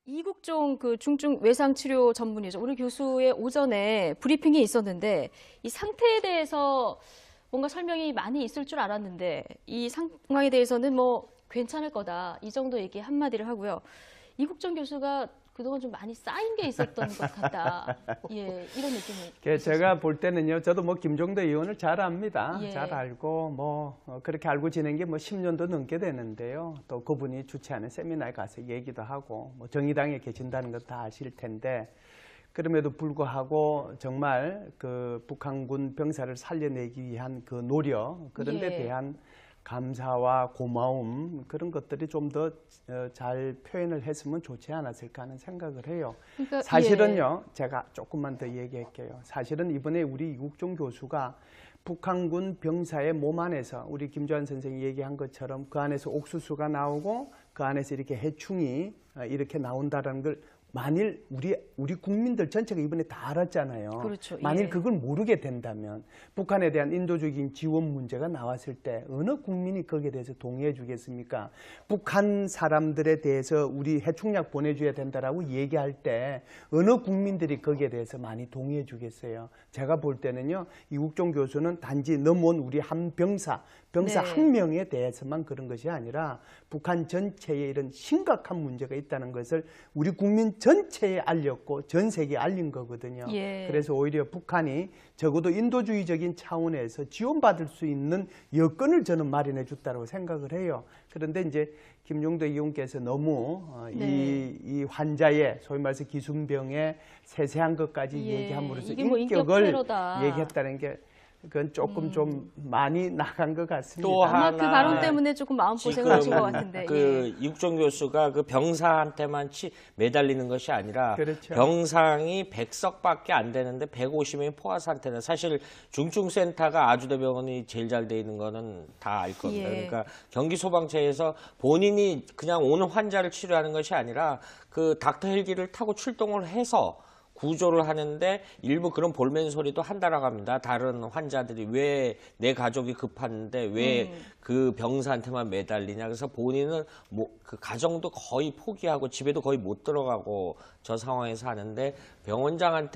이국종 그 중증 외상 치료 전문의죠. 오늘 교수의 오전에 브리핑이 있었는데 이 상태에 대해서 뭔가 설명이 많이 있을 줄 알았는데 이 상황에 대해서는 뭐 괜찮을 거다 이 정도 얘기 한마디를 하고요. 이국종 교수가 그동안 좀 많이 쌓인 게 있었던 것 같다. 예, 이런 느낌이. 제가 볼 때는요, 저도 뭐 김종대 의원을 잘 압니다. 예. 잘 알고 뭐 그렇게 알고 지낸 게 뭐 10년도 넘게 되는데요. 또 그분이 주최하는 세미나에 가서 얘기도 하고 뭐 정의당에 계신다는 것 다 아실 텐데 그럼에도 불구하고 정말 그 북한군 병사를 살려내기 위한 그 노력 그런 데 예. 대한 감사와 고마움 그런 것들이 좀 더 잘 표현을 했으면 좋지 않았을까 하는 생각을 해요. 그러니까, 사실은요, 제가 조금만 더 얘기할게요. 사실은 이번에 우리 이국종 교수가 북한군 병사의 몸 안에서 우리 김주환 선생이 얘기한 것처럼 그 안에서 옥수수가 나오고 그 안에서 이렇게 해충이 이렇게 나온다는 걸 만일 우리 국민들 전체가 이번에 다 알았잖아요. 그렇죠. 만일 예. 그걸 모르게 된다면 북한에 대한 인도적인 지원 문제가 나왔을 때 어느 국민이 거기에 대해서 동의해 주겠습니까? 북한 사람들에 대해서 우리 해충약 보내줘야 된다라고 얘기할 때 어느 국민들이 거기에 대해서 많이 동의해 주겠어요? 제가 볼 때는요, 이국종 교수는 단지 넘어온 우리 한 병사 네. 한 명에 대해서만 그런 것이 아니라 북한 전체에 이런 심각한 문제가 있다는 것을 우리 국민 전체에 알렸고 전 세계에 알린 거거든요. 예. 그래서 오히려 북한이 적어도 인도주의적인 차원에서 지원받을 수 있는 여건을 저는 마련해 줬다고 생각을 해요. 그런데 이제 김종대 의원께서 너무 네. 이 환자의 소위 말해서 기순병의 세세한 것까지 예. 얘기함으로써 이게 뭐 인격을 인격테러다. 얘기했다는 게 그건 조금 좀 많이 나간 것 같습니다. 또 아마 그 발언 하나, 때문에 조금 마음고생을 지금 하신 것 같은데. 그 이국종 교수가 그 병사한테만 매달리는 것이 아니라 그렇죠. 병상이 100석밖에 안 되는데 150명이 포화 상태는 사실 중증센터가 아주대병원이 제일 잘 돼 있는 거는 다 알 겁니다. 예. 그러니까 경기소방서에서 본인이 그냥 오는 환자를 치료하는 것이 아니라 그 닥터 헬기를 타고 출동을 해서 구조를 하는데 일부 그런 볼멘 소리도 한다라고 합니다. 다른 환자들이 왜 내 가족이 급한데 왜 그 병사한테만 매달리냐. 그래서 본인은 뭐 그 가정도 거의 포기하고 집에도 거의 못 들어가고 저 상황에서 하는데 병원장은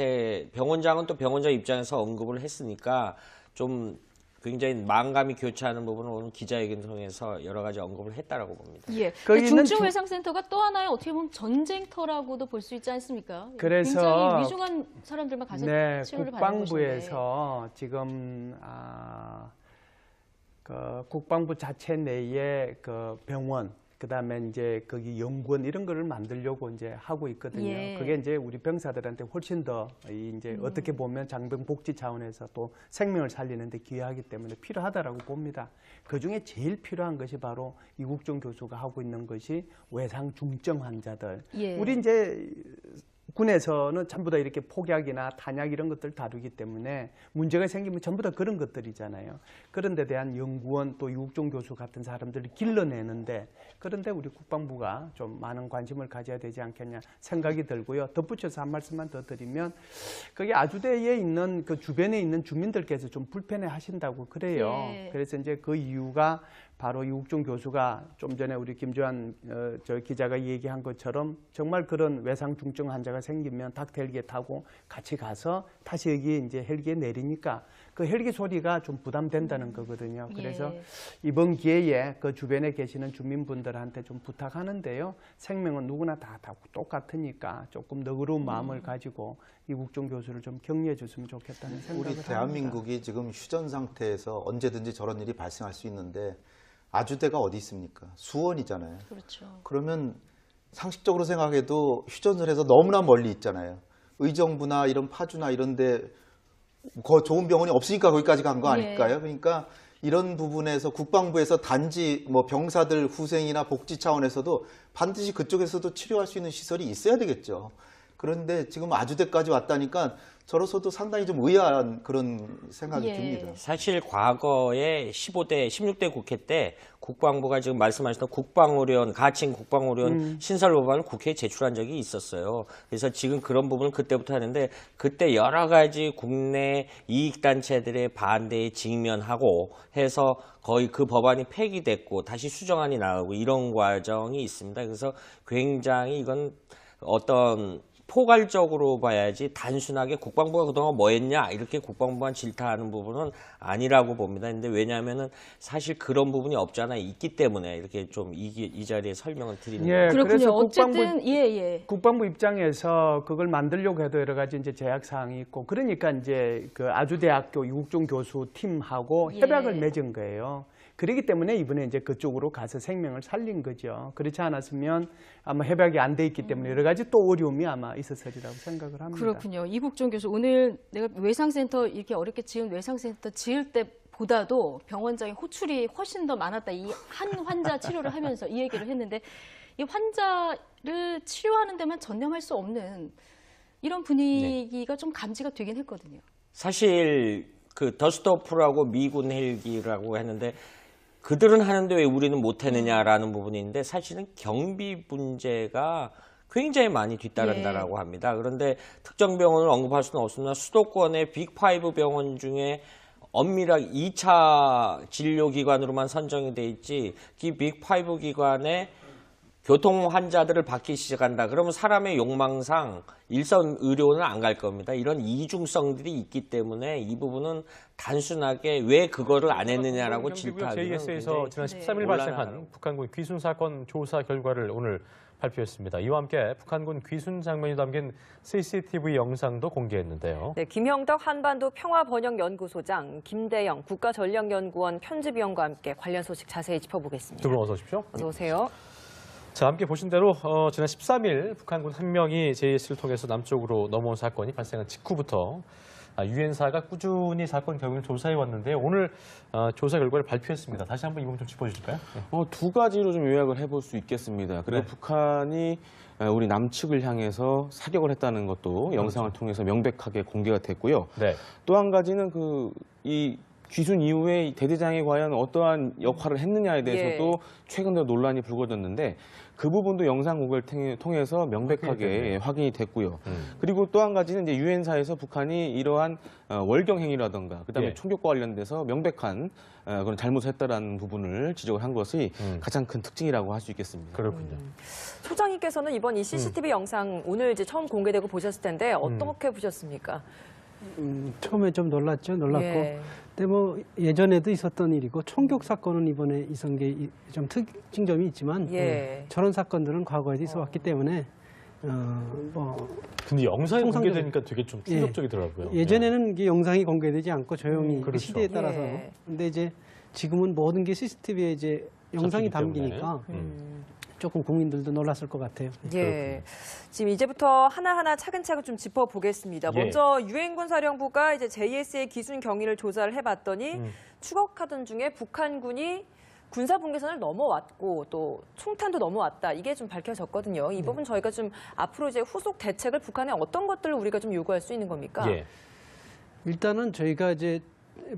또 병원장 입장에서 언급을 했으니까 좀 굉장히 마음감이 교차하는 부분을 오늘 기자회견 통해서 여러 가지 언급을 했다라고 봅니다. 예. 거기는 중증외상센터가 또 하나의 어떻게 보면 전쟁터라고도 볼 수 있지 않습니까? 그래서 굉장히 위중한 사람들만 가서 네, 치료를 받는 곳인데. 국방부에서 지금 그 국방부 자체 내에 그 병원 그다음에 이제 거기 연구원 이런 거를 만들려고 이제 하고 있거든요. 예. 그게 이제 우리 병사들한테 훨씬 더 이제 어떻게 보면 장병 복지 차원에서 또 생명을 살리는데 기여하기 때문에 필요하다라고 봅니다. 그 중에 제일 필요한 것이 바로 이국종 교수가 하고 있는 것이 외상 중증 환자들. 예. 우리 이제 군에서는 전부 다 이렇게 폭약이나 탄약 이런 것들 다루기 때문에 문제가 생기면 전부 다 그런 것들이잖아요. 그런 데 대한 연구원 또 이국종 교수 같은 사람들을 길러내는데 그런데 우리 국방부가 좀 많은 관심을 가져야 되지 않겠냐 생각이 들고요. 덧붙여서 한 말씀만 더 드리면 거기 아주대에 있는 그 주변에 있는 주민들께서 좀 불편해 하신다고 그래요. 예. 그래서 이제 그 이유가 바로 이국종 교수가 좀 전에 우리 김주환 저 기자가 얘기한 것처럼 정말 그런 외상 중증 환자가 생기면 닥터 헬기에 타고 같이 가서 다시 여기 이제 헬기에 내리니까 그 헬기 소리가 좀 부담된다는 거거든요. 그래서 예. 이번 기회에 그 주변에 계시는 주민분들한테 좀 부탁하는데요. 생명은 누구나 다 똑같으니까 조금 너그러운 마음을 가지고 이국종 교수를 좀 격려해 줬으면 좋겠다는 생각을 우리 합니다. 대한민국이 지금 휴전 상태에서 언제든지 저런 일이 발생할 수 있는데 아주대가 어디 있습니까? 수원이잖아요. 그렇죠. 그러면 상식적으로 생각해도 휴전을 해서 너무나 멀리 있잖아요. 의정부나 이런 파주나 이런데 좋은 병원이 없으니까 거기까지 간 거 아닐까요? 예. 그러니까 이런 부분에서 국방부에서 단지 뭐 병사들 후생이나 복지 차원에서도 반드시 그쪽에서도 치료할 수 있는 시설이 있어야 되겠죠. 그런데 지금 아주대까지 왔다니까 저로서도 상당히 좀 의아한 그런 생각이 예. 듭니다. 사실 과거에 16대 국회 때 국방부가 지금 말씀하셨던 국방의료원, 가칭 국방의료원 신설 법안을 국회에 제출한 적이 있었어요. 그래서 지금 그런 부분을 그때부터 하는데 그때 여러 가지 국내 이익단체들의 반대에 직면하고 해서 거의 그 법안이 폐기됐고 다시 수정안이 나오고 이런 과정이 있습니다. 그래서 굉장히 이건 어떤 포괄적으로 봐야지 단순하게 국방부가 그동안 뭐 했냐 이렇게 국방부만 질타하는 부분은 아니라고 봅니다. 근데 왜냐하면은 사실 그런 부분이 없잖아요. 있기 때문에 이렇게 좀 이 자리에 설명을 드리는 거예요. 그렇군요. 그래서 어쨌든 예. 국방부 입장에서 그걸 만들려고 해도 여러 가지 이제 제약 사항이 있고 그러니까 이제 그 아주대학교 이국종 교수 팀하고 예. 협약을 맺은 거예요. 그렇기 때문에 이번에 이제 그쪽으로 가서 생명을 살린 거죠. 그렇지 않았으면 아마 협약이 안 돼 있기 때문에 여러 가지 또 어려움이 아마 있었으리라고 생각을 합니다. 그렇군요. 이국종 교수 오늘 내가 외상센터 이렇게 어렵게 지은 외상센터 지을 때보다도 병원장의 호출이 훨씬 더 많았다. 이 한 환자 치료를 하면서 이 얘기를 했는데 이 환자를 치료하는 데만 전념할 수 없는 이런 분위기가 좀 감지가 되긴 했거든요. 사실 그 더스트오프라고 미군 헬기라고 했는데 그들은 하는데 왜 우리는 못하느냐라는 부분인데 사실은 경비 문제가 굉장히 많이 뒤따른다라고 합니다. 그런데 특정 병원을 언급할 수는 없으나 수도권의 빅5 병원 중에 엄밀하게 2차 진료기관으로만 선정이 돼 있지 이 빅5 기관에 교통 환자들을 받기 시작한다. 그러면 사람의 욕망상 일선 의료는 안 갈 겁니다. 이런 이중성들이 있기 때문에 이 부분은 단순하게 왜 그거를 안 했느냐라고 질타하기는 JS에서 지난 13일 곤란하다고. 발생한 북한군 귀순 사건 조사 결과를 오늘 발표했습니다. 이와 함께 북한군 귀순 장면이 담긴 CCTV 영상도 공개했는데요. 네, 김형덕 한반도 평화번영연구소장, 김대영 국가전략연구원 편집위원과 함께 관련 소식 자세히 짚어보겠습니다. 두 분 어서 오십시오. 어서 오세요. 자, 함께 보신 대로 지난 13일 북한군 한 명이 JS를 통해서 남쪽으로 넘어온 사건이 발생한 직후부터 유엔사가 꾸준히 사건 경위를 조사해 왔는데요. 오늘 조사 결과를 발표했습니다. 다시 한번 이 부분 좀 짚어주실까요? 네. 두 가지로 좀 요약을 해볼 수 있겠습니다. 그리고 네. 북한이 우리 남측을 향해서 사격을 했다는 것도 영상을 통해서 명백하게 공개가 됐고요. 네. 또 한 가지는 이 귀순 이후에 대대장이 과연 어떠한 역할을 했느냐에 대해서도 최근 들어 논란이 불거졌는데 그 부분도 영상 공개를 통해서 명백하게 확인이 됐고요. 그리고 또 한 가지는 이제 유엔사에서 북한이 이러한 월경 행위라든가 그다음에 예. 총격과 관련돼서 명백한 그런 잘못을 했다라는 부분을 지적을 한 것이 가장 큰 특징이라고 할 수 있겠습니다. 그렇군요. 소장님께서는 이번 이 CCTV 영상 오늘 이제 처음 공개되고 보셨을 텐데 어떻게 보셨습니까? 처음에 좀 놀랐고. 예. 근데 뭐 예전에도 있었던 일이고 총격 사건은 이번에 있은 게 좀 특징점이 있지만 예. 저런 사건들은 과거에도 있어 왔기 때문에 근데 영상이 통상적인- 공개되니까 되게 좀 충격적이더라고요. 예전에는 이게 영상이 공개되지 않고 조용히 그 그렇죠. 시대에 따라서 예. 근데 이제 지금은 모든 게 CCTV에 이제 영상이 잡히기 때문에. 담기니까 조금 국민들도 놀랐을 것 같아요. 예. 지금 이제부터 하나하나 차근차근 좀 짚어보겠습니다. 예. 먼저 유엔군 사령부가 이제 JS의 기순 경위를 조사를 해봤더니 추격하던 중에 북한군이 군사 분계선을 넘어왔고 또 총탄도 넘어왔다. 이게 좀 밝혀졌거든요. 이 부분 저희가 좀 앞으로 이제 후속 대책을 북한에 어떤 것들을 우리가 좀 요구할 수 있는 겁니까? 예. 일단은 저희가 이제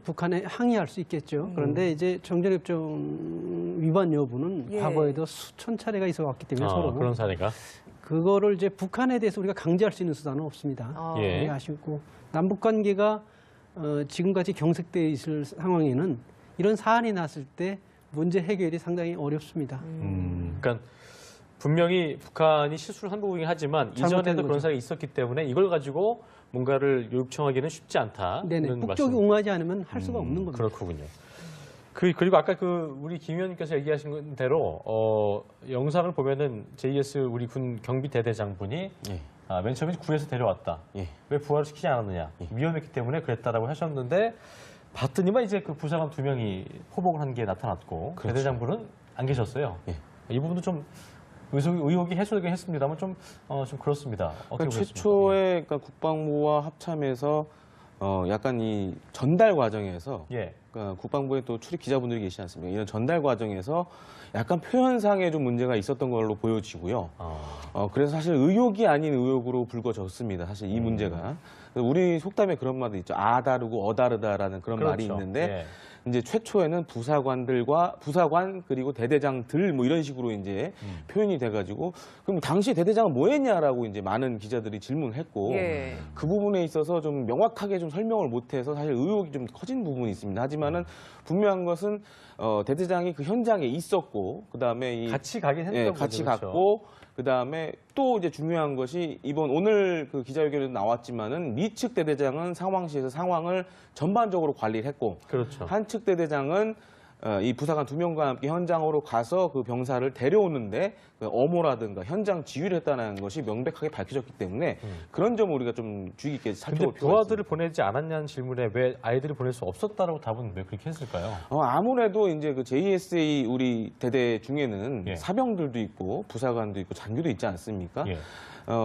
북한에 항의할 수 있겠죠. 그런데 이제 정전협정 위반 여부는 예. 과거에도 수천 차례가 있어 왔기 때문에 서로 그런 사례가. 그거를 이제 북한에 대해서 우리가 강제할 수 있는 수단은 없습니다. 예. 그게 아쉽고 남북 관계가 지금까지 경색되어 있을 상황에는 이런 사안이 났을 때 문제 해결이 상당히 어렵습니다. 그러니까 분명히 북한이 실수를 한 부분이긴 하지만 잘못된 이전에도 그런 거죠. 사례가 있었기 때문에 이걸 가지고 뭔가를 요청하기는 쉽지 않다. 네네. 이런 북쪽이 말씀. 옹호하지 않으면 할 수가 없는 겁니다. 그렇군요. 그리고 아까 우리 김 의원님께서 얘기하신 대로 영상을 보면은 JS 우리 군 경비 대대장분이 예. 맨 처음에 구해서 데려왔다. 예. 왜 부하를 시키지 않았느냐. 위험했기 때문에 그랬다라고 하셨는데 봤더니만 이제 그 부사관 2명이 포복을 한 게 나타났고 그렇죠. 대대장분은 안 계셨어요. 예. 이 부분도 좀 의혹이 해소되긴 했습니다만 좀 그렇습니다. 어떻게 보셨습니까? 최초에 그러니까 국방부와 합참에서 약간 이 전달 과정에서 예. 그러니까 국방부에 또 출입 기자분들이 계시지 않습니까? 이런 전달 과정에서 약간 표현상에 좀 문제가 있었던 걸로 보여지고요. 그래서 사실 의혹이 아닌 의혹으로 불거졌습니다. 사실 이 문제가. 우리 속담에 그런 말도 있죠. 아 다르고 어 다르다라는 그런 말이 그렇죠. 있는데 예. 이제 최초에는 부사관 그리고 대대장들 뭐 이런 식으로 이제 표현이 돼가지고 그럼 당시 대대장은 뭐했냐라고 이제 많은 기자들이 질문을 했고 예. 그 부분에 있어서 좀 명확하게 좀 설명을 못해서 사실 의혹이 좀 커진 부분이 있습니다. 하지만은 분명한 것은 대대장이 그 현장에 있었고 그 다음에 같이 가긴 했던 거죠. 같이 그렇죠. 갔고 그다음에 또 이제 중요한 것이 이번 오늘 그 기자회견에도 나왔지만은 미 측 대대장은 상황시에서 상황을 전반적으로 관리를 했고 그렇죠. 한 측 대대장은 이 부사관 2명과 함께 현장으로 가서 그 병사를 데려오는데 그 엄호라든가 현장 지휘를 했다는 것이 명백하게 밝혀졌기 때문에 그런 점을 우리가 좀 주의 깊게 근데 살펴볼 필요가 부하들을 있습니다. 보내지 않았냐는 질문에 왜 아이들을 보낼 수 없었다라고 답은 왜 그렇게 했을까요? 아무래도 이제 그 JSA 우리 대대 중에는 예. 사병들도 있고 부사관도 있고 장교도 있지 않습니까? 예.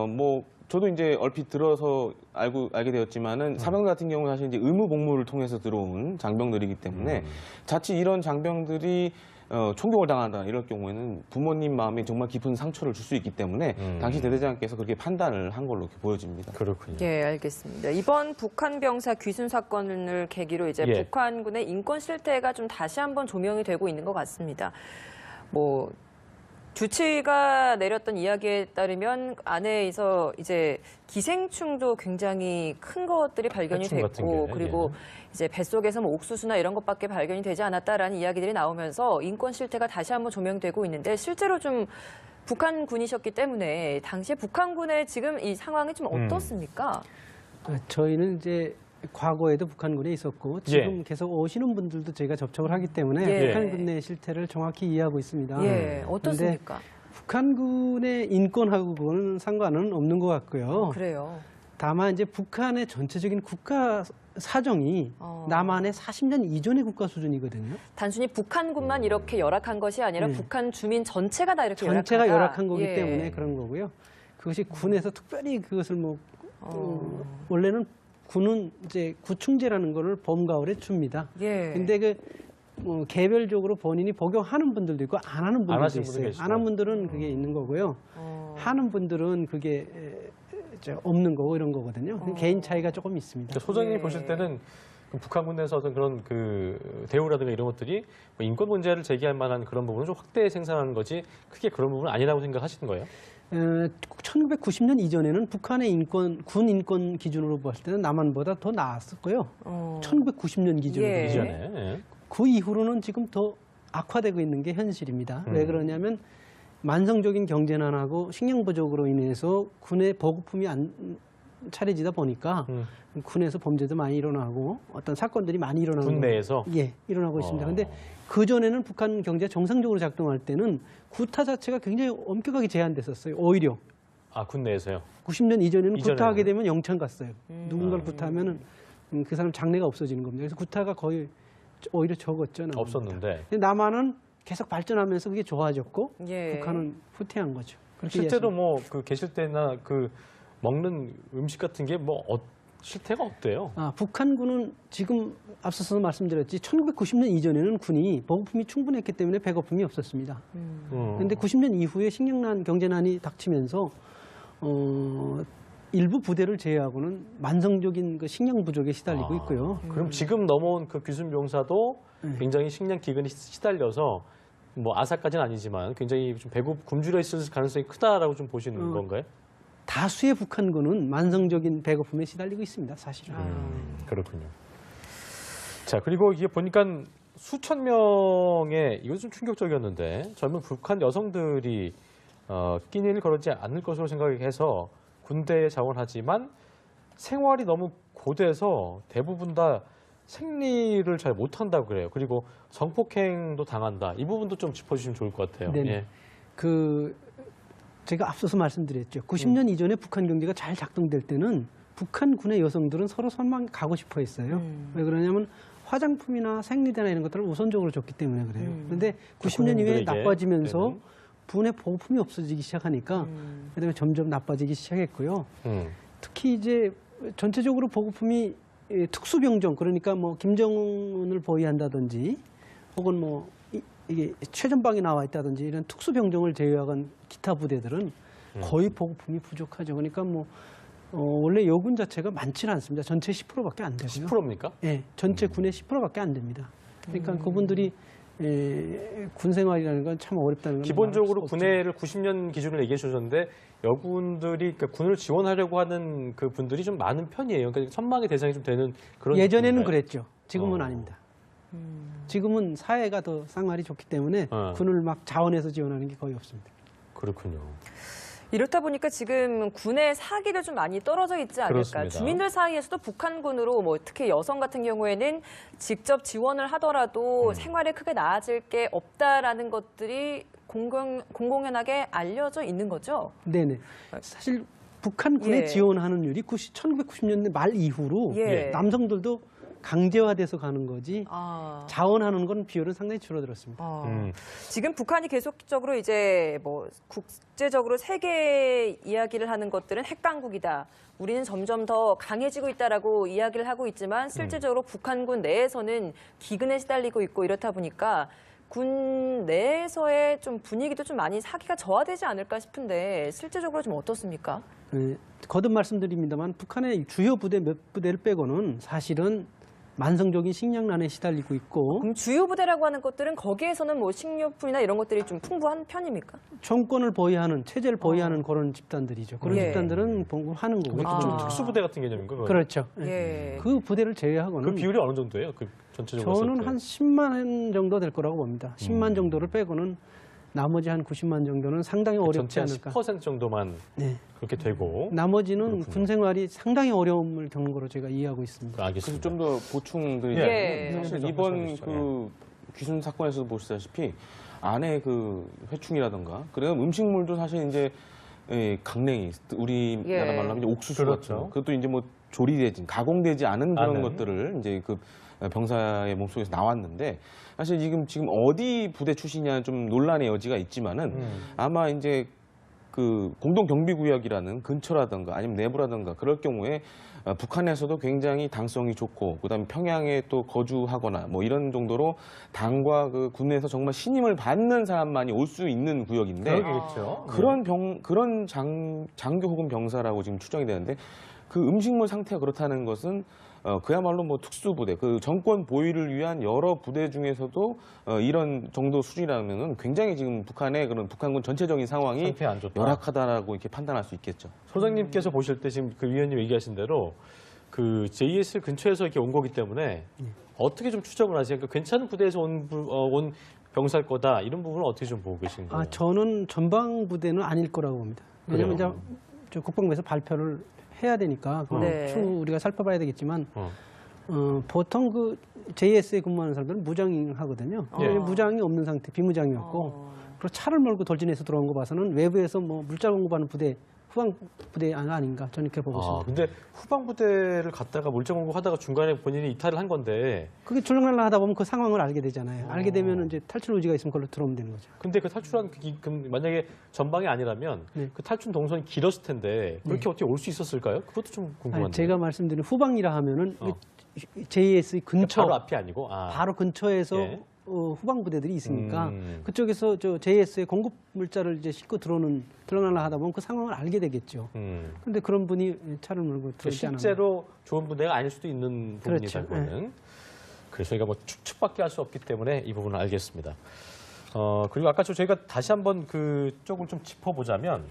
뭐 저도 이제 얼핏 들어서 알게 되었지만은 사병들 같은 경우는 사실 이제 의무 복무를 통해서 들어온 장병들이기 때문에 자칫 이런 장병들이 총격을 당한다 이럴 경우에는 부모님 마음에 정말 깊은 상처를 줄 수 있기 때문에 당시 대대장께서 그렇게 판단을 한 걸로 이렇게 보여집니다. 그렇군요. 예, 알겠습니다. 이번 북한 병사 귀순 사건을 계기로 이제 예. 북한군의 인권 실태가 좀 다시 한번 조명이 되고 있는 것 같습니다. 뭐 주치가 내렸던 이야기에 따르면 안에서 이제 기생충도 굉장히 큰 것들이 발견이 해충 같은 됐고 게, 그리고 이제 뱃속에서 뭐 옥수수나 이런 것밖에 발견이 되지 않았다라는 이야기들이 나오면서 인권 실태가 다시 한번 조명되고 있는데 실제로 좀 북한군이셨기 때문에 당시에 북한군의 지금 이 상황이 좀 어떻습니까? 저희는 이제 과거에도 북한군에 있었고 지금 계속 오시는 분들도 저희가 접촉을 하기 때문에 예. 북한군 내 실태를 정확히 이해하고 있습니다. 예, 어떻습니까? 북한군의 인권하고는 상관은 없는 것 같고요. 그래요. 다만 이제 북한의 전체적인 국가 사정이 남한의 40년 이전의 국가 수준이거든요. 단순히 북한군만 이렇게 열악한 것이 아니라 네. 북한 주민 전체가 다 이렇게 전체가 열악하다. 열악한 거기 예. 때문에 그런 거고요. 그것이 군에서 특별히 그것을 원래는 군은 이제 구충제라는 거를 봄가을에 줍니다. 예. 근데 개별적으로 본인이 복용하는 분들도 있고 안 하는 분들도 하시는 분도 있어요. 계시고. 안 하는 분들은 그게 있는 거고요. 하는 분들은 그게 없는 거고 이런 거거든요. 개인 차이가 조금 있습니다. 그러니까 소장님이 예. 보실 때는 그 북한군 내에서 어떤 그런 그 대우라든가 이런 것들이 뭐 인권 문제를 제기할 만한 그런 부분을 좀 확대 생산하는 거지 크게 그런 부분은 아니라고 생각하시는 거예요? 1990년 이전에는 북한의 군 인권 기준으로 봤을 때는 남한보다 더 나았었고요. 1990년 기준으로. 예. 이전에. 예. 그 이후로는 지금 더 악화되고 있는 게 현실입니다. 왜 그러냐면 만성적인 경제난하고 식량 부족으로 인해서 군의 보급품이 안 차려지다 보니까 군에서 범죄도 많이 일어나고 어떤 사건들이 많이 일어나고 군 내에서? 예, 일어나고 있습니다. 근데 그 전에는 북한 경제가 정상적으로 작동할 때는 구타 자체가 굉장히 엄격하게 제한됐었어요. 오히려 군 내에서요? 90년 이전에는 이전에는? 구타하게 되면 영창 갔어요. 누군가를 구타하면은 그 사람 장래가 없어지는 겁니다. 그래서 구타가 거의 오히려 적었죠. 남한보다. 없었는데. 근데 남한은 계속 발전하면서 그게 좋아졌고 예. 북한은 후퇴한 거죠. 그렇게 실제로 이해하시면 뭐 그 계실 때나 그 먹는 음식 같은 게 뭐 실태가 어때요? 북한군은 지금 앞서서 말씀드렸지 1990년 이전에는 군이 보급품이 충분했기 때문에 배고픔이 없었습니다. 그런데 90년 이후에 식량난, 경제난이 닥치면서 일부 부대를 제외하고는 만성적인 그 식량 부족에 시달리고 있고요. 그럼 지금 넘어온 그 귀순 병사도 굉장히 식량 기근에 시달려서 뭐 아사까지는 아니지만 굉장히 좀 굶주려 있을 가능성이 크다라고 좀 보시는 건가요? 다수의 북한군은 만성적인 배고픔에 시달리고 있습니다. 사실은. 그렇군요. 자, 그리고 이게 보니까 수천 명의 이거 좀 충격적이었는데 젊은 북한 여성들이 끼니를 거르지 않을 것으로 생각해서 군대에 자원하지만 생활이 너무 고돼서 대부분 다 생리를 잘 못한다고 그래요. 그리고 성폭행도 당한다. 이 부분도 좀 짚어주시면 좋을 것 같아요. 네네. 예. 제가 앞서서 말씀드렸죠. 90년 이전에 북한 경제가 잘 작동될 때는 북한 군의 여성들은 서로 선망 가고 싶어 했어요. 왜 그러냐면 화장품이나 생리대나 이런 것들을 우선적으로 줬기 때문에 그래요. 그런데 90년 이후에 군인들에게 나빠지면서 군의 보급품이 없어지기 시작하니까 그다음에 점점 나빠지기 시작했고요. 특히 이제 전체적으로 보급품이 특수병종 그러니까 뭐 김정은을 보위한다든지 혹은 뭐 이게 최전방에 나와 있다든지 이런 특수병종을 제외한 기타 부대들은 거의 보급품이 부족하죠. 그러니까 뭐 원래 여군 자체가 많지는 않습니다. 전체 10%밖에 안 되고요. 10%입니까? 네, 전체 군의 10%밖에 안 됩니다. 그러니까 그분들이 군 생활이라는 건 참 어렵다는 건 기본적으로 말할 수 없죠. 군의를 90년 기준을 얘기해 주셨는데 여군들이 그러니까 군을 지원하려고 하는 그 분들이 좀 많은 편이에요. 그러니까 선망의 대상이 좀 되는 그런 예전에는 느낌인가요? 그랬죠. 지금은 아닙니다. 지금은 사회가 더 쌍말이 좋기 때문에 어. 군을 막 자원해서 지원하는 게 거의 없습니다. 그렇군요. 이렇다 보니까 지금 군의 사기도 좀 많이 떨어져 있지 않을까. 그렇습니다. 주민들 사이에서도 북한군으로 뭐 특히 여성 같은 경우에는 직접 지원을 하더라도 생활에 크게 나아질 게 없다라는 것들이 공공연하게 알려져 있는 거죠. 네네. 사실 북한군에 예. 지원하는 율이 1990년대 말 이후로 예. 남성들도 강제화돼서 가는 거지 아. 자원하는 건 비율은 상당히 줄어들었습니다. 지금 북한이 계속적으로 이제 뭐 국제적으로 세계 이야기를 하는 것들은 핵강국이다. 우리는 점점 더 강해지고 있다라고 이야기를 하고 있지만 실질적으로 북한군 내에서는 기근에 시달리고 있고 이렇다 보니까 군 내에서의 좀 분위기도 좀 많이 사기가 저하되지 않을까 싶은데 실질적으로 좀 어떻습니까? 거듭 말씀드립니다만 북한의 주요 부대 몇 부대를 빼고는 사실은 만성적인 식량난에 시달리고 있고 그럼 주요 부대라고 하는 것들은 거기에서는 뭐 식료품이나 이런 것들이 좀 풍부한 편입니까? 정권을 보위하는 체제를 보위하는 그런 집단들이죠. 그런 예. 집단들은 봉급하는 거고. 그것도 좀 특수부대 같은 개념인가? 그건? 그렇죠. 예. 그 부대를 제외하고는 그 비율이 어느 정도예요? 그 전체적으로 저는 봤을 때? 한 10만 정도 될 거라고 봅니다. 10만 정도를 빼고는 나머지 한 90만 정도는 상당히 어렵지 전체 한 않을까. 10% 정도만 네. 그렇게 되고. 나머지는 군 생활이 상당히 어려움을 겪는 거로 제가 이해하고 있습니다. 그래서 알겠습니다. 좀 더 보충드리자면 예. 사실 좀 이번 말씀해 그 귀순 사건에서도 보시다시피 안에 그 회충이라던가 그래서 음식물도 사실 이제 강냉이 우리나라 예. 말로 하면 이제 옥수수 그렇죠. 같은 거 그것도 이제 뭐 조리되지 가공되지 않은 그런 않은. 것들을 이제 그 병사의 몸속에서 나왔는데 사실 지금 어디 부대 출신이냐는 좀 논란의 여지가 있지만은 아마 이제 그 공동경비구역이라는 근처라든가 아니면 내부라든가 그럴 경우에 북한에서도 굉장히 당성이 좋고 그다음에 평양에 또 거주하거나 뭐 이런 정도로 당과 그 군에서 정말 신임을 받는 사람만이 올 수 있는 구역인데 그러겠죠. 그런 장교 혹은 병사라고 지금 추정이 되는데 그 음식물 상태가 그렇다는 것은 그야말로 뭐 특수부대, 그 정권 보위를 위한 여러 부대 중에서도 이런 정도 수준이라면은 굉장히 지금 북한의 그런 북한군 전체적인 상황이 상태 안 좋다. 열악하다라고 이렇게 판단할 수 있겠죠. 소장님께서 보실 때 지금 그 위원님 얘기하신 대로 그 JS 근처에서 이렇게 온 거기 때문에 어떻게 좀 추정을 하세요? 그러니까 괜찮은 부대에서 온 병사일 거다 이런 부분은 어떻게 좀 보고 계신 거예요? 저는 전방 부대는 아닐 거라고 봅니다. 왜냐하면 이제 저 국방부에서 발표를 해야 되니까 그건 네. 추후 우리가 살펴봐야 되겠지만 보통 그 JS에 근무하는 사람들은 무장하거든요. 예. 무장이 없는 상태, 비무장이었고 그리고 차를 몰고 돌진해서 들어온 거 봐서는 외부에서 뭐 물자 공급하는 부대, 후방 부대 아닌가 저는 이렇게 보고 있습니다. 근데 후방 부대를 갔다가 물자 공격하다가 중간에 본인이 이탈을 한 건데 그게 출렁날라 하다 보면 그 상황을 알게 되잖아요. 알게 되면 이제 탈출 의지가 있으면 그걸로 들어오면 되는 거죠. 근데 그 탈출한 그럼 만약에 전방이 아니라면 네. 그 탈출 동선이 길었을 텐데 그렇게 어떻게 올 수 있었을까요? 그것도 좀 궁금한데. 제가 말씀드린 후방이라 하면은 JS 근처 바로 앞이 아니고 바로 근처에서 예. 후방 부대들이 있으니까 그쪽에서 저 JS의 공급 물자를 이제 싣고 들어날라 하다 보면 그 상황을 알게 되겠죠. 그런데 그런 분이 차를 몰고 들어오지 않았나. 실제로 좋은 부대가 아닐 수도 있는 부분이다. 그렇죠. 그거는. 그래서 저희가 뭐 추측밖에 할 수 없기 때문에 이 부분을 알겠습니다. 그리고 아까 저희가 다시 한번 그 쪽을 좀 짚어보자면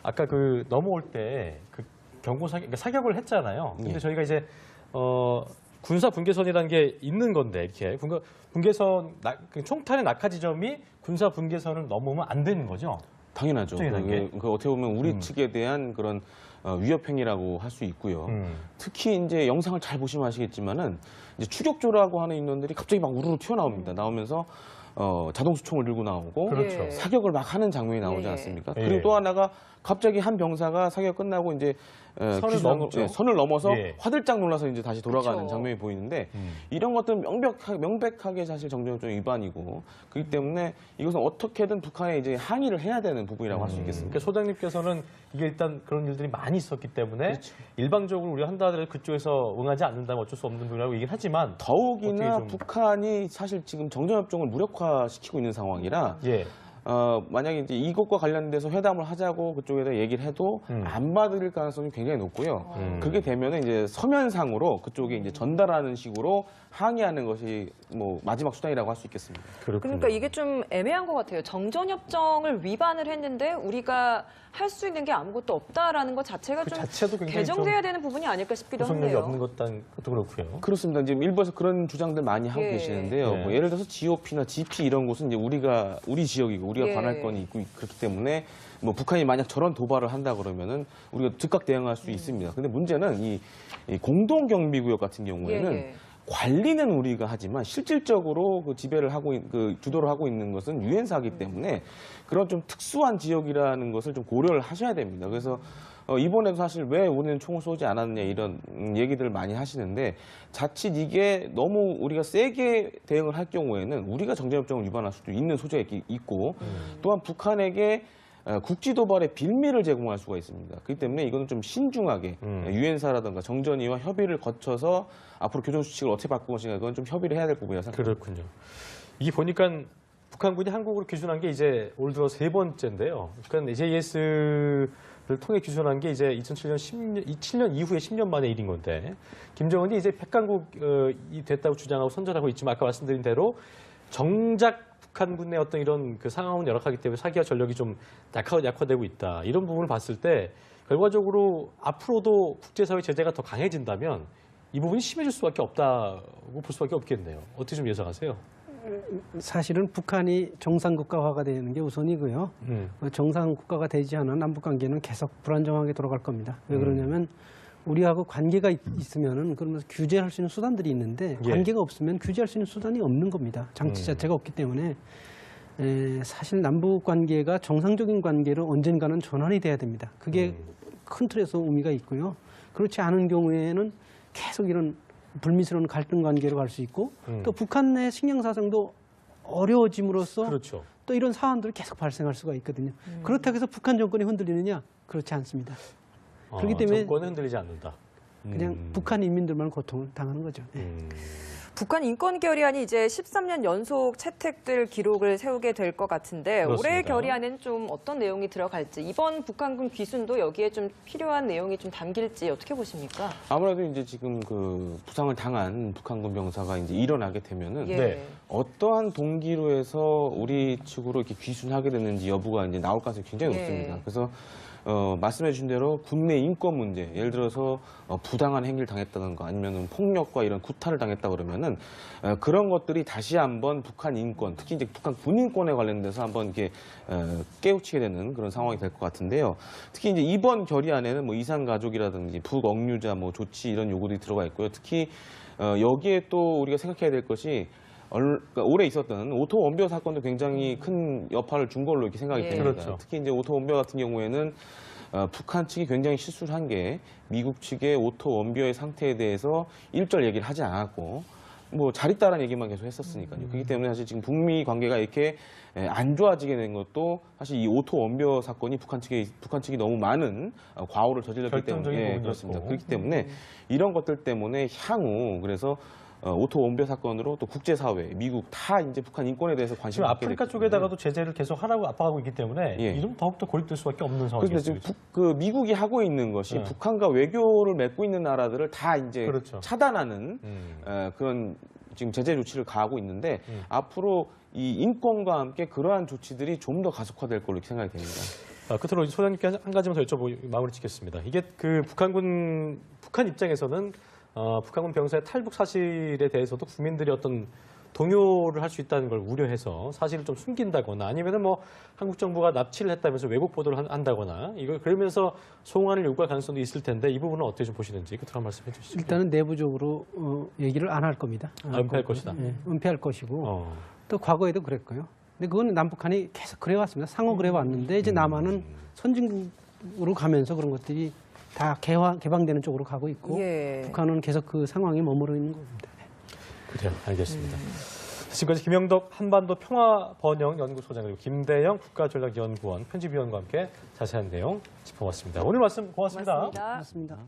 아까 그 넘어올 때 그 경고 사격을 했잖아요. 근데 저희가 이제 군사 분계선이라는 게 있는 건데 이렇게 분계선 총탄의 낙하 지점이 군사 분계선을 넘으면 안 되는 거죠. 당연하죠. 특정이라는 게? 그 어떻게 보면 우리 측에 대한 그런 위협 행위라고 할 수 있고요. 특히 이제 영상을 잘 보시면 아시겠지만은 이제 추격조라고 하는 인원들이 갑자기 막 우르르 튀어나옵니다. 나오면서 자동 수총을 들고 나오고 그렇죠. 예. 사격을 막 하는 장면이 나오지 예. 않습니까? 예. 그리고 또 하나가 갑자기 한 병사가 사격 끝나고 이제 선을 넘죠. 선을 넘어서 예. 화들짝 놀라서 이제 다시 돌아가는 그쵸. 장면이 보이는데 이런 것들은 명백하게 사실 정전협정 위반이고 그렇기 때문에 이것은 어떻게든 북한에 이제 항의를 해야 되는 부분이라고 할 수 있겠습니다. 그러니까 소장님께서는 이게 일단 그런 일들이 많이 있었기 때문에 그렇죠. 일방적으로 우리가 한다 하더라도 그쪽에서 응하지 않는다면 어쩔 수 없는 부분이라고 얘기는 하지만 더욱이나 어떻게 좀- 북한이 사실 지금 정전협정을 무력화시키고 있는 상황이라 예. 만약에 이제 이것과 관련돼서 회담을 하자고 그쪽에다 얘기를 해도 안 받을 가능성이 굉장히 높고요. 그렇게 되면은 이제 서면상으로 그쪽에 이제 전달하는 식으로 항의하는 것이 뭐 마지막 수단이라고 할 수 있겠습니다. 그러니까 이게 좀 애매한 것 같아요. 정전협정을 위반을 했는데 우리가 할 수 있는 게 아무것도 없다라는 것 자체가 그 좀 자체도 굉장히 개정돼야 되는 부분이 아닐까 싶기도 구속력이 한데요. 없는 것도 그렇고요. 그렇습니다. 이제 일부에서 그런 주장들 많이 하고 예. 계시는데요. 예. 뭐 예를 들어서 GOP나 GP 이런 곳은 이제 우리 지역이고 우리가 예. 관할 건이 있고 그렇기 때문에 뭐 북한이 만약 저런 도발을 한다 그러면은 우리가 즉각 대응할 수 있습니다. 근데 문제는 이 공동 경비구역 같은 경우에는 예. 관리는 우리가 하지만 실질적으로 그 지배를 하고 그 주도를 하고 있는 것은 유엔사이기 때문에 그런 좀 특수한 지역이라는 것을 좀 고려를 하셔야 됩니다. 그래서 이번에도 사실 왜 우리는 총을 쏘지 않았느냐 이런 얘기들을 많이 하시는데 자칫 이게 너무 우리가 세게 대응을 할 경우에는 우리가 정전협정을 위반할 수도 있는 소지가 있고 또한 북한에게 국지 도발의 빌미를 제공할 수가 있습니다. 그렇기 때문에 이거는 좀 신중하게 유엔사라든가 정전위와 협의를 거쳐서 앞으로 교전 수칙을 어떻게 바꾸고 것인가 이건 좀 협의를 해야 될 부분이라 생각합니다. 그렇군요. 이게 보니까 북한군이 한국으로 귀순한 게 이제 올 들어 3번째인데요. 그러니까 JS를 통해 귀순한 게 이제 2007년 이후에 10년 만의 일인 건데 김정은이 이제 백강국이 됐다고 주장하고 선전하고 있지만 아까 말씀드린 대로 정작 북한군의 어떤 이런 그 상황은 열악하기 때문에 사기와 전력이 좀 약화되고 있다. 이런 부분을 봤을 때 결과적으로 앞으로도 국제사회 제재가 더 강해진다면 이 부분이 심해질 수밖에 없다고 볼 수밖에 없겠네요. 어떻게 좀 예상하세요? 사실은 북한이 정상국가화가 되는 게 우선이고요. 정상국가가 되지 않은 남북관계는 계속 불안정하게 돌아갈 겁니다. 왜 그러냐면 우리하고 관계가 있으면은 그러면서 규제할 수 있는 수단들이 있는데 예. 관계가 없으면 규제할 수 있는 수단이 없는 겁니다. 장치 자체가 없기 때문에 사실 남북 관계가 정상적인 관계로 언젠가는 전환이 돼야 됩니다. 그게 큰 틀에서 의미가 있고요. 그렇지 않은 경우에는 계속 이런 불미스러운 갈등 관계로 갈 수 있고 또 북한 내 식량 사정도 어려워짐으로써 그렇죠. 또 이런 사안들이 계속 발생할 수가 있거든요. 그렇다고 해서 북한 정권이 흔들리느냐? 그렇지 않습니다. 그렇기 때문에 정권은 흔들리지 않는다. 그냥 북한 인민들만 고통을 당하는 거죠. 북한 인권 결의안이 이제 13년 연속 채택될 기록을 세우게 될 것 같은데 그렇습니다. 올해 결의안에는 좀 어떤 내용이 들어갈지 이번 북한군 귀순도 여기에 좀 필요한 내용이 좀 담길지 어떻게 보십니까? 아무래도 이제 지금 그 부상을 당한 북한군 병사가 이제 일어나게 되면은 예. 네. 어떠한 동기로 해서 우리 측으로 이렇게 귀순하게 됐는지 여부가 이제 나올 가능성이 굉장히 예. 높습니다. 그래서 말씀해 주신 대로 국내 인권 문제, 예를 들어서 부당한 행위를 당했다든가 아니면 폭력과 이런 구타를 당했다 그러면은 그런 것들이 다시 한번 북한 인권, 특히 이제 북한 군인권에 관련돼서 한번 이렇게 깨우치게 되는 그런 상황이 될 것 같은데요. 특히 이제 이번 결의안에는 뭐 이산 가족이라든지 북억류자 뭐 조치 이런 요구들이 들어가 있고요. 특히 여기에 또 우리가 생각해야 될 것이 그러니까 올해 있었던 오토 원비어 사건도 굉장히 큰 여파를 준 걸로 이렇게 생각이 예. 됩니다. 그렇죠. 특히 이제 오토 원비어 같은 경우에는 북한 측이 굉장히 실수를 한 게 미국 측의 오토 원비어의 상태에 대해서 일절 얘기를 하지 않았고 뭐 잘 있다라는 얘기만 계속 했었으니까요. 그렇기 때문에 사실 지금 북미 관계가 이렇게 안 좋아지게 된 것도 사실 이 오토 원비어 사건이 북한 측이 너무 많은 과오를 저질렀기 결정적인 때문에 부분이었고. 그렇습니다. 그렇기 때문에 이런 것들 때문에 향후 그래서 오토 원비어 사건으로 또 국제사회, 미국 다 이제 북한 인권에 대해서 관심을 지금 갖게 아프리카 됐기 쪽에다가도 제재를 계속 하라고 압박하고 있기 때문에 예. 이름 더욱더 고립될 수밖에 없는 그런데 상황이겠습니다. 지금 그 미국이 하고 있는 것이 네. 북한과 외교를 맺고 있는 나라들을 다 이제 그렇죠. 차단하는 그런 지금 제재 조치를 가하고 있는데 앞으로 이 인권과 함께 그러한 조치들이 좀 더 가속화될 걸로 생각이 됩니다. 끝으로 소장님께 한 가지만 더 여쭤보고 마무리 짓겠습니다. 이게 그 북한 입장에서는 북한군 병사의 탈북 사실에 대해서도 국민들이 어떤 동요를 할 수 있다는 걸 우려해서 사실을 좀 숨긴다거나 아니면은 뭐 한국 정부가 납치를 했다면서 왜곡 보도를 한다거나 이걸 그러면서 송환을 요구할 가능성도 있을 텐데 이 부분은 어떻게 좀 보시는지 끝으로 한 말씀 해주시죠. 일단은 내부적으로 얘기를 안 할 겁니다. 은폐할 것이다. 예, 은폐할 것이고 또 과거에도 그랬고요. 근데 그건 남북한이 계속 그래왔습니다. 상호 그래왔는데 이제 남한은 선진국으로 가면서 그런 것들이 다 개방되는 쪽으로 가고 있고 예. 북한은 계속 그 상황에 머무르 있는 겁니다. 그래요. 알겠습니다. 지금까지 김영덕 한반도 평화번영연구소장 그리고 김대영 국가전략연구원 편집위원과 함께 자세한 내용 짚어봤습니다. 오늘 말씀 고맙습니다. 맞습니다.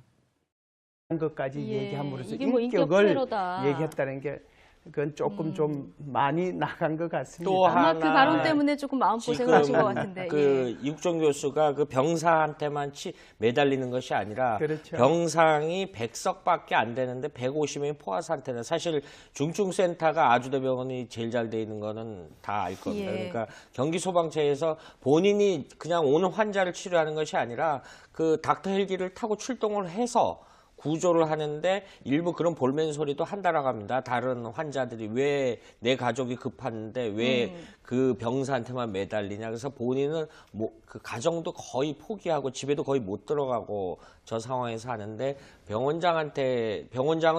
것까지 예, 얘기함으로써 이게 뭐 인격을 인격테러다. 얘기했다는 게 그건 조금 좀 많이 나간 것 같습니다. 또 아마 그 하나, 발언 때문에 조금 마음고생을 하신 것 같은데. 그 이국종 교수가 그 병사한테만 매달리는 것이 아니라 그렇죠. 병상이 100석밖에 안 되는데 150명이 포화 상태는 사실 중증센터가 아주대병원이 제일 잘 돼 있는 거는 다 알 겁니다. 예. 그러니까 경기 소방차에서 본인이 그냥 오는 환자를 치료하는 것이 아니라 그 닥터 헬기를 타고 출동을 해서 구조를 하는데 일부 그런 볼멘 소리도 한다라고 합니다. 다른 환자들이 왜 내 가족이 급한데 왜 그 병사한테만 매달리냐. 그래서 본인은 뭐 그 가정도 거의 포기하고 집에도 거의 못 들어가고 저 상황에서 하는데 병원장은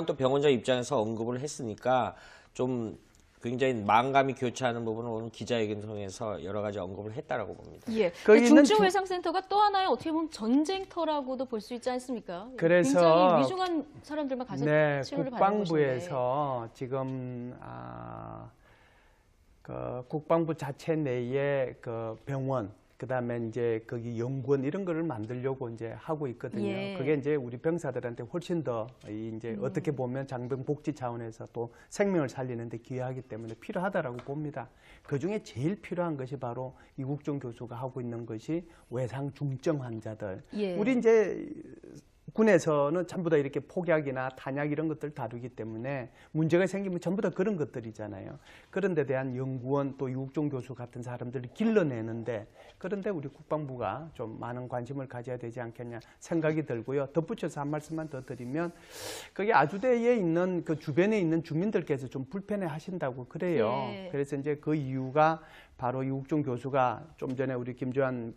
또 병원장 입장에서 언급을 했으니까 좀 굉장히 마음감이 교차하는 부분을 오늘 기자회견 통해서 여러 가지 언급을 했다라고 봅니다. 예. 거기는 중증외상센터가 또 하나의 어떻게 보면 전쟁터라고도 볼 수 있지 않습니까? 그래서 굉장히 위중한 사람들만 가서 네, 치료를 받는 곳인데. 국방부에서 지금 그 국방부 자체 내에 그 병원, 그다음에 이제 거기 연구원 이런 거를 만들려고 이제 하고 있거든요. 예. 그게 이제 우리 병사들한테 훨씬 더 이제 어떻게 보면 장병 복지 차원에서 또 생명을 살리는데 기여하기 때문에 필요하다라고 봅니다. 그 중에 제일 필요한 것이 바로 이국종 교수가 하고 있는 것이 외상 중증 환자들. 예. 우리 이제 군에서는 전부 다 이렇게 폭약이나 탄약 이런 것들 다루기 때문에 문제가 생기면 전부 다 그런 것들이잖아요. 그런 데 대한 연구원 또 이국종 교수 같은 사람들을 길러내는데 그런데 우리 국방부가 좀 많은 관심을 가져야 되지 않겠냐 생각이 들고요. 덧붙여서 한 말씀만 더 드리면 거기 아주대에 있는 그 주변에 있는 주민들께서 좀 불편해 하신다고 그래요. 예. 그래서 이제 그 이유가 바로 이국종 교수가 좀 전에 우리 김주환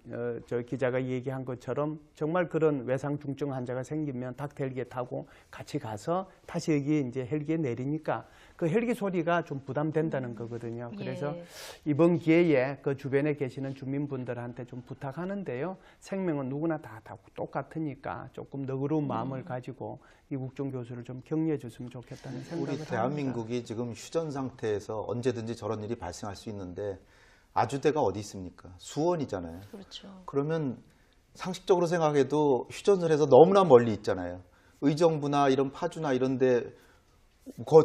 저 기자가 얘기한 것처럼 정말 그런 외상 중증 환자가 생기면 닥터 헬기에 타고 같이 가서 다시 여기 이제 헬기에 내리니까 그 헬기 소리가 좀 부담된다는 거거든요. 그래서 예. 이번 기회에 그 주변에 계시는 주민분들한테 좀 부탁하는데요. 생명은 누구나 다 똑같으니까 조금 너그러운 마음을 가지고 이국종 교수를 좀 격려해 줬으면 좋겠다는 생각을 우리 합니다. 대한민국이 지금 휴전 상태에서 언제든지 저런 일이 발생할 수 있는데 아주대가 어디 있습니까? 수원이잖아요. 그렇죠. 그러면 상식적으로 생각해도 휴전을 해서 너무나 멀리 있잖아요. 의정부나 이런 파주나 이런데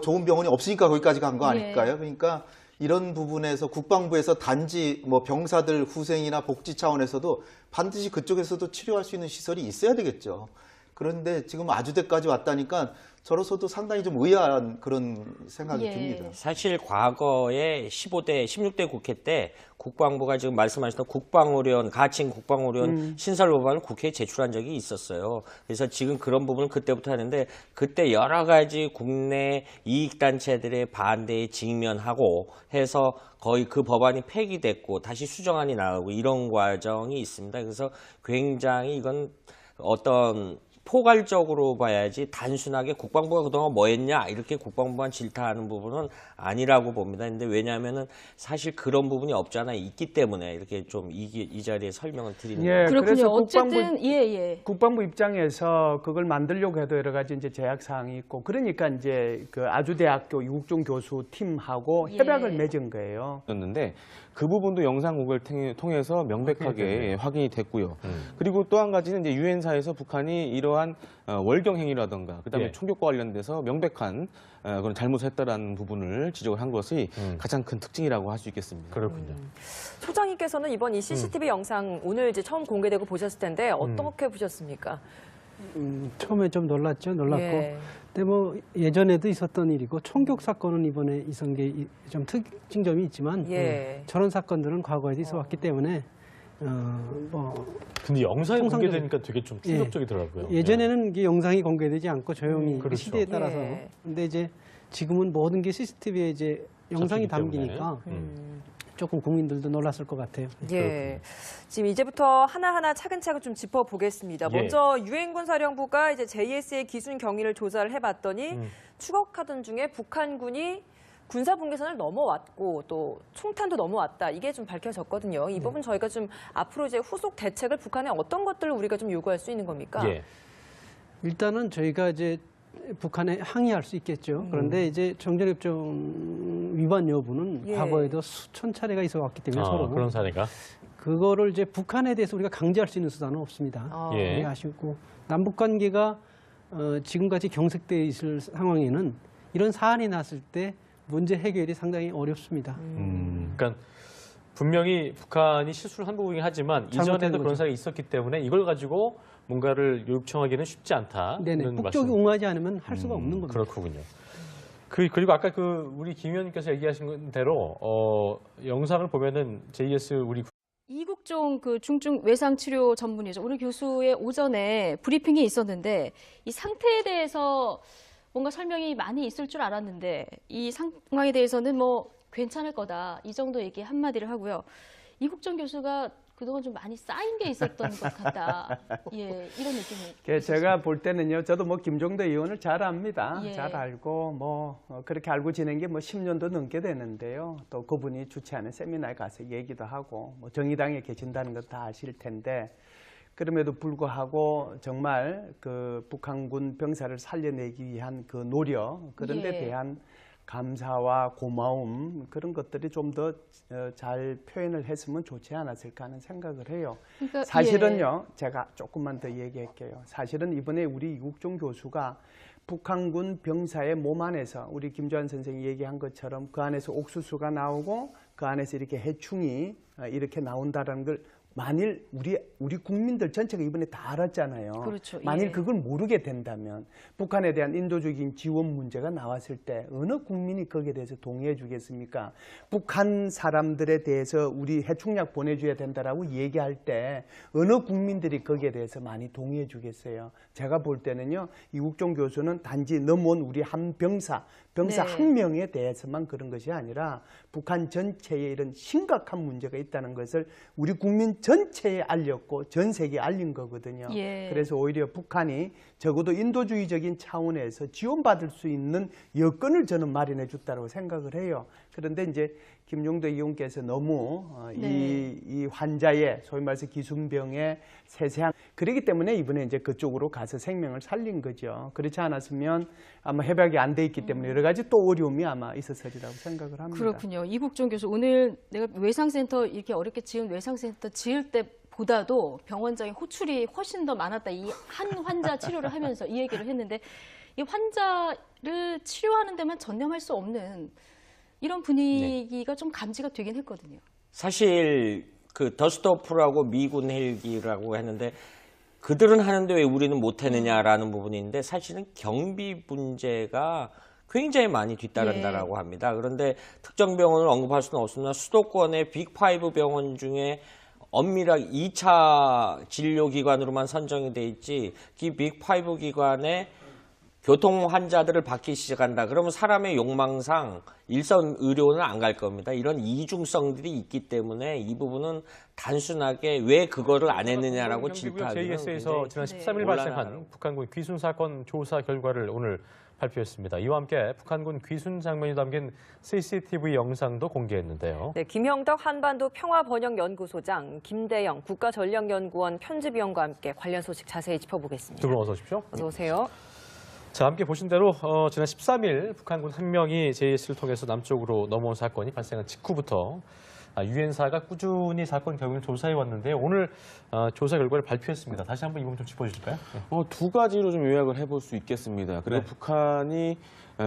좋은 병원이 없으니까 거기까지 간 거 아닐까요? 그러니까 이런 부분에서 국방부에서 단지 뭐 병사들 후생이나 복지 차원에서도 반드시 그쪽에서도 치료할 수 있는 시설이 있어야 되겠죠. 그런데 지금 아주대까지 왔다니까 저로서도 상당히 좀 의아한 그런 생각이 예. 듭니다. 사실 과거에 16대 국회 때 국방부가 지금 말씀하셨던 국방의료원, 가칭 국방의료원 신설 법안을 국회에 제출한 적이 있었어요. 그래서 지금 그런 부분을 그때부터 하는데 그때 여러 가지 국내 이익단체들의 반대에 직면하고 해서 거의 그 법안이 폐기됐고 다시 수정안이 나오고 이런 과정이 있습니다. 그래서 굉장히 이건 어떤 포괄적으로 봐야지 단순하게 국방부가 그동안 뭐 했냐 이렇게 국방부만 질타하는 부분은 아니라고 봅니다. 근데 왜냐하면은 사실 그런 부분이 없잖아 있기 때문에 이렇게 좀 이 자리에 설명을 드리는 거예요. 그렇군요. 그래서 어쨌든 예. 국방부 입장에서 그걸 만들려고 해도 여러 가지 이제 제약 사항이 있고 그러니까 이제 그 아주대학교 이국종 교수 팀하고 예. 협약을 맺은 거예요. 였는데 그 부분도 영상 공개를 통해서 명백하게 확인이 됐고요. 그리고 또 한 가지는 이제 유엔사에서 북한이 이러한 월경 행위라든가 그다음에 예. 총격과 관련돼서 명백한 그런 잘못을 했다라는 부분을 지적을 한 것이 가장 큰 특징이라고 할 수 있겠습니다. 그렇군요. 소장님께서는 이번 이 CCTV 영상 오늘 이제 처음 공개되고 보셨을 텐데 어떻게 보셨습니까? 처음에 좀 놀랐죠. 놀랐고. 예. 근데 뭐 예전에도 있었던 일이고 총격 사건은 이번에 있은 게 좀 특징점이 있지만 예. 저런 사건들은 과거에도 있어왔기 때문에 뭐 근데 영상이 통상적인- 공개되니까 되게 좀 충격적이더라고요. 예전에는 이게 영상이 공개되지 않고 조용히 그 그렇죠. 시대에 따라서 예. 근데 이제 지금은 모든 게 CCTV에 이제 영상이 잡히기 때문에. 담기니까 조금 국민들도 놀랐을 것 같아요. 예. 지금 이제부터 하나하나 차근차근 좀 짚어보겠습니다. 예. 먼저 유엔군 사령부가 이제 JS의 기준 경위를 조사를 해봤더니 추격하던 중에 북한군이 군사 분계선을 넘어왔고 또 총탄도 넘어왔다. 이게 좀 밝혀졌거든요. 이 부분 저희가 좀 앞으로 이제 후속 대책을 북한에 어떤 것들을 우리가 좀 요구할 수 있는 겁니까? 예. 일단은 저희가 이제 북한에 항의할 수 있겠죠. 그런데 이제 정전협정 위반 여부는 예. 과거에도 수천 차례가 있어 왔기 때문에 서로 그런 사례가. 그거를 이제 북한에 대해서 우리가 강제할 수 있는 수단은 없습니다. 예. 네, 아쉽고 남북 관계가 지금같이 경색돼 있을 상황에는 이런 사안이 났을 때 문제 해결이 상당히 어렵습니다. 그러니까 분명히 북한이 실수를 한 부분이긴 하지만 잘못된 이전에도 그런 거죠. 사례가 있었기 때문에 이걸 가지고 뭔가를 요청하기는 쉽지 않다. 네네. 이런 북쪽이 말씀. 응하지 않으면 할 수가 없는 겁니다. 그렇군요. 그리고 아까 우리 김 의원님께서 얘기하신 대로 영상을 보면은 JS 우리 이국종 그 중증 외상 치료 전문의죠. 오늘 교수의 오전에 브리핑이 있었는데 이 상태에 대해서 뭔가 설명이 많이 있을 줄 알았는데 이 상황에 대해서는 뭐 괜찮을 거다 이 정도 얘기 한마디를 하고요. 이국종 교수가 그동안 좀 많이 쌓인 게 있었던 것 같다. 예, 이런 느낌이. 제가 볼 때는요, 저도 뭐 김종대 의원을 잘 압니다. 예. 잘 알고 그렇게 알고 지낸 게 10년도 넘게 되는데요. 또 그분이 주최하는 세미나에 가서 얘기도 하고 정의당에 계신다는 것 다 아실 텐데 그럼에도 불구하고 정말 그 북한군 병사를 살려내기 위한 그 노력 그런 데 예. 대한 감사와 고마움 그런 것들이 좀 더 잘 표현을 했으면 좋지 않았을까 하는 생각을 해요. 그러니까, 사실은요, 제가 조금만 더 얘기할게요. 사실은 이번에 우리 이국종 교수가 북한군 병사의 몸 안에서 우리 김조한 선생이 얘기한 것처럼 그 안에서 옥수수가 나오고 그 안에서 이렇게 해충이 이렇게 나온다는 걸 만일 우리 국민들 전체가 이번에 다 알았잖아요. 그렇죠. 만일 예. 그걸 모르게 된다면 북한에 대한 인도적인 지원 문제가 나왔을 때 어느 국민이 거기에 대해서 동의해 주겠습니까? 북한 사람들에 대해서 우리 해충약 보내줘야 된다라고 얘기할 때 어느 국민들이 거기에 대해서 많이 동의해 주겠어요? 제가 볼 때는요, 이국종 교수는 단지 넘어온 우리 한 병사 네. 한 명에 대해서만 그런 것이 아니라 북한 전체에 이런 심각한 문제가 있다는 것을 우리 국민 전체에 알렸고 전 세계에 알린 거거든요. 예. 그래서 오히려 북한이 적어도 인도주의적인 차원에서 지원받을 수 있는 여건을 저는 마련해 줬다고 생각을 해요. 그런데 이제 김종대 의원께서 너무 이 환자의 소위 말해서 기순병의 세세한 그렇기 때문에 이번에 이제 그쪽으로 가서 생명을 살린 거죠. 그렇지 않았으면 아마 해박이 안 돼 있기 때문에 여러 가지 또 어려움이 아마 있었으리라고 생각을 합니다. 그렇군요. 이국종 교수 오늘 내가 외상센터 이렇게 어렵게 지은 외상센터 지을 때보다도 병원장의 호출이 훨씬 더 많았다. 이 한 환자 치료를 하면서 이 얘기를 했는데 이 환자를 치료하는 데만 전념할 수 없는 이런 분위기가 좀 감지가 되긴 했거든요. 사실 그 더스토프라고 미군 헬기라고 했는데 그들은 하는데 왜 우리는 못했느냐라는 부분인데 사실은 경비 문제가 굉장히 많이 뒤따른다라고 합니다. 그런데 특정 병원을 언급할 수는 없으나 수도권의 빅5 병원 중에 엄밀하게 2차 진료기관으로만 선정이 돼 있지 이 빅5 기관에 교통 환자들을 받기 시작한다. 그러면 사람의 욕망상 일선 의료는 안 갈 겁니다. 이런 이중성들이 있기 때문에 이 부분은 단순하게 왜 그거를 안 했느냐라고 질타하기는 JS에서 지난 13일 곤란하다고. 발생한 북한군 귀순 사건 조사 결과를 오늘 발표했습니다. 이와 함께 북한군 귀순 장면이 담긴 CCTV 영상도 공개했는데요. 네, 김형덕 한반도 평화번영연구소장, 김대영 국가전략연구원 편집위원과 함께 관련 소식 자세히 짚어보겠습니다. 두 분 어서 오십시오. 어서 오세요. 자, 함께 보신 대로 지난 13일 북한군 한 명이 JS를 통해서 남쪽으로 넘어온 사건이 발생한 직후부터 유엔사가 꾸준히 사건 경위를 조사해 왔는데 오늘 조사 결과를 발표했습니다. 다시 한번 이 부분 좀 짚어주실까요? 네. 두 가지로 좀 요약을 해볼 수 있겠습니다. 그리고 네. 북한이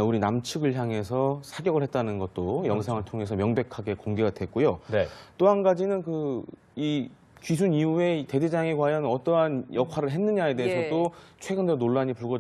우리 남측을 향해서 사격을 했다는 것도 영상을 통해서 명백하게 공개가 됐고요. 네. 또 한 가지는 이 귀순 이후에 대대장이 과연 어떠한 역할을 했느냐에 대해서도 최근 들어 논란이 불거졌습니다.